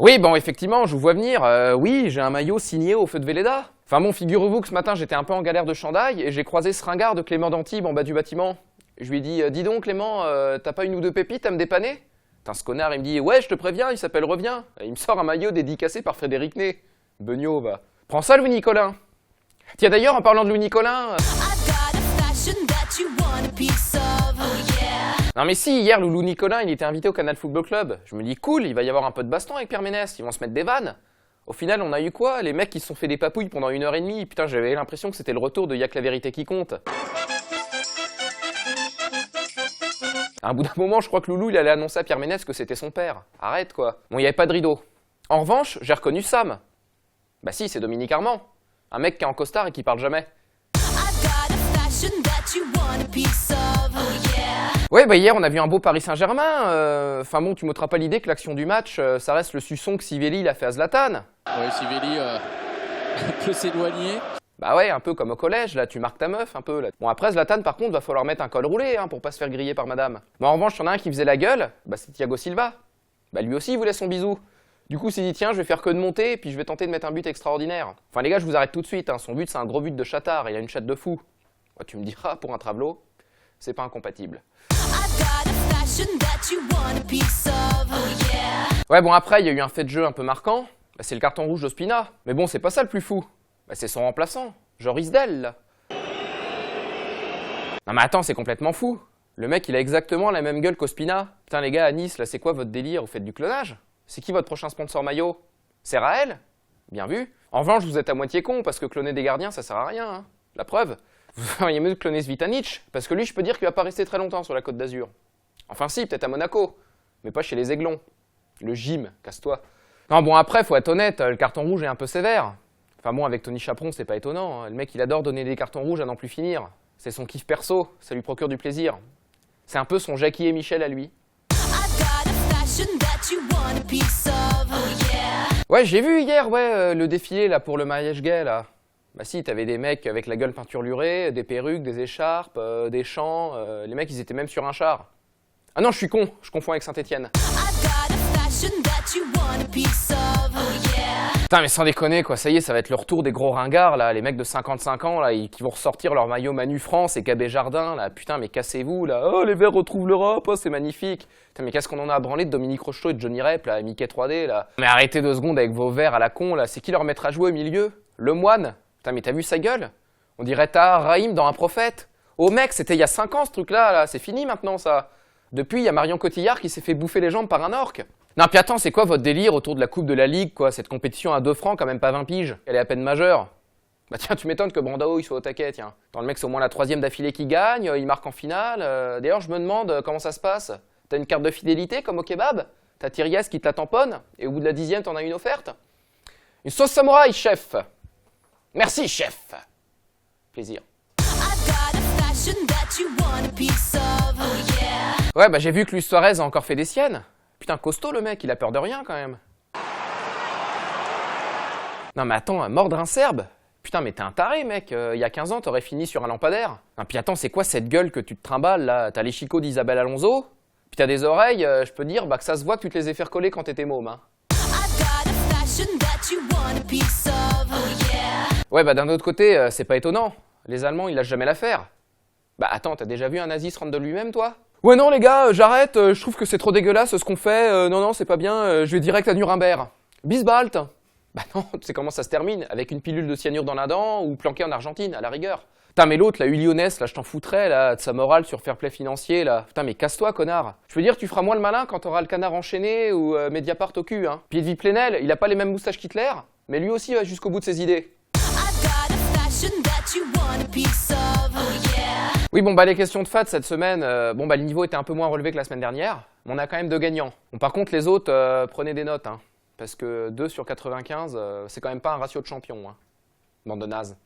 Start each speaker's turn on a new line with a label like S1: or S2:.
S1: Oui, bon, effectivement, je vous vois venir. Oui, j'ai un maillot signé au feu de Véleda. Enfin bon, figurez-vous que ce matin, j'étais un peu en galère de chandail et j'ai croisé ce ringard de Clément d'Antibes en bas du bâtiment. Je lui ai dit, dis donc Clément, t'as pas une ou deux pépites à me dépanner? Putain, ce connard, il me dit, ouais, je te préviens, il s'appelle Reviens. Et il me sort un maillot dédicacé par Frédéric Ney. Beugnot, va. Prends ça, Louis Nicolin. Tiens, d'ailleurs, en parlant de Louis Nicolin... Non mais si, hier, Loulou Nicolin, il était invité au Canal Football Club. Je me dis, cool, il va y avoir un peu de baston avec Pierre Ménès, ils vont se mettre des vannes. Au final, on a eu quoi? Les mecs qui se sont fait des papouilles pendant 1h30. Putain, j'avais l'impression que c'était le retour de Y'a que la vérité qui compte. À un bout d'un moment, je crois que Loulou, il allait annoncer à Pierre Ménès que c'était son père. Arrête, quoi. Bon, il n'y avait pas de rideau. En revanche, j'ai reconnu Sam. Bah si, c'est Dominique Armand. Un mec qui est en costard et qui parle jamais. Ouais, bah hier, on a vu un beau Paris Saint-Germain. Enfin bon, tu m'ôteras pas l'idée que l'action du match, ça reste le suçon que Sivelli il a fait à Zlatan.
S2: Ouais, Sivelli peut s'éloigner.
S1: Bah ouais, un peu comme au collège, là, tu marques ta meuf, un peu. Là. Bon, après, Zlatan, par contre, va falloir mettre un col roulé, hein, pour pas se faire griller par madame. Mais en revanche, il y en a un qui faisait la gueule, bah c'est Thiago Silva. Bah lui aussi, il voulait son bisou. Du coup, il s'est dit, tiens, je vais faire que de monter, et puis je vais tenter de mettre un but extraordinaire. Enfin, les gars, je vous arrête tout de suite, hein. Son but, c'est un gros but de chatard, il a une chatte de fou. Ouais, tu me diras, pour un travelot, c'est pas incompatible. Ouais, bon, après, il y a eu un fait de jeu un peu marquant. Bah, c'est le carton rouge d'Ospina. Mais bon, c'est pas ça le plus fou. Bah, c'est son remplaçant, Joris Isdel, là. Non mais attends, c'est complètement fou. Le mec, il a exactement la même gueule qu'Ospina. Putain, les gars, à Nice, là, c'est quoi votre délire? Vous faites du clonage? C'est qui votre prochain sponsor maillot? C'est Raël? Bien vu. En revanche, vous êtes à moitié con, parce que cloner des gardiens, ça sert à rien, hein. La preuve, vous feriez mieux de cloner Svitanic, parce que lui, je peux dire qu'il va pas rester très longtemps sur la Côte d'Azur. Enfin si, peut-être à Monaco, mais pas chez les Aiglons. Le gym, casse-toi. Non bon, après, faut être honnête, le carton rouge est un peu sévère. Enfin bon, avec Tony Chaperon, c'est pas étonnant. Le mec, il adore donner des cartons rouges à n'en plus finir. C'est son kiff perso, ça lui procure du plaisir. C'est un peu son Jackie et Michel à lui. Ouais, j'ai vu hier, le défilé là pour le mariage gay, là. Bah si, t'avais des mecs avec la gueule peinturlurée, des perruques, des écharpes, des chants. Les mecs, ils étaient même sur un char. Ah non, je suis con, je confonds avec Saint-Étienne. Putain, mais sans déconner, quoi, ça y est, ça va être le retour des gros ringards, là, les mecs de 55 ans, là, qui vont ressortir leur maillot Manu France et Gabé Jardin, là, putain, mais cassez-vous, là, oh, les Verts retrouvent l'Europe, oh, c'est magnifique. Putain, mais qu'est-ce qu'on en a à branler de Dominique Rocheteau et de Johnny Rep, là, Mickey 3D, là. Mais arrêtez 2 secondes avec vos verres à la con, là, c'est qui leur mettra à jouer au milieu? Le moine? Putain, mais t'as vu sa gueule? On dirait Tahar Rahim dans Un prophète. Oh mec, c'était il y a 5 ans, ce truc-là, là, c'est fini maintenant, ça. Depuis, il y a Marion Cotillard qui s'est fait bouffer les jambes par un orque. Non, puis attends, c'est quoi votre délire autour de la Coupe de la Ligue, quoi? Cette compétition à 2 francs, quand même pas 20 piges. Elle est à peine majeure. Bah tiens, tu m'étonnes que Brandao, il soit au taquet, tiens. Attends, le mec, c'est au moins la 3e d'affilée qui gagne, il marque en finale. D'ailleurs, je me demande comment ça se passe. T'as une carte de fidélité, comme au kebab? T'as Thiriès qui te la tamponne, et au bout de la 10e, t'en as une offerte? Une sauce samouraï, chef! Merci, chef! Plaisir. Ouais, bah j'ai vu que Luis Suarez a encore fait des siennes. Putain, costaud le mec, il a peur de rien quand même. Non mais attends, mordre un Serbe? Putain, mais t'es un taré mec, il y a 15 ans t'aurais fini sur un lampadaire. Non, puis attends, c'est quoi cette gueule que tu te trimbales là? T'as les chicots d'Isabelle Alonso? Puis t'as des oreilles, je peux dire bah, que ça se voit que tu te les ai fait recoller quand t'étais môme. Hein. Ouais, bah d'un autre côté, c'est pas étonnant. Les Allemands, ils lâchent jamais l'affaire. Bah attends, t'as déjà vu un nazi se rendre de lui-même, toi? Ouais non les gars, j'arrête, je trouve que c'est trop dégueulasse ce qu'on fait, non, c'est pas bien, je vais direct à Nuremberg. Bisbalt. Bah non, tu sais comment ça se termine? Avec une pilule de cyanure dans la dent ou planqué en Argentine, à la rigueur. Putain mais l'autre, la Lyonnaise, là je t'en foutrais, là, de sa morale sur fair play financier, là. Putain mais casse-toi, connard. Je veux dire, tu feras moins le malin quand t'auras le canard enchaîné ou Mediapart au cul, hein. Puis Edwy Plenel, il a pas les mêmes moustaches qu'Hitler, mais lui aussi va jusqu'au bout de ses idées. Oui, bon, bah les questions de fat cette semaine, bon, bah le niveau était un peu moins relevé que la semaine dernière, mais on a quand même 2 gagnants. Bon, par contre, les autres, prenez des notes, hein, parce que 2 sur 95, c'est quand même pas un ratio de champion, hein. Bande de nazes.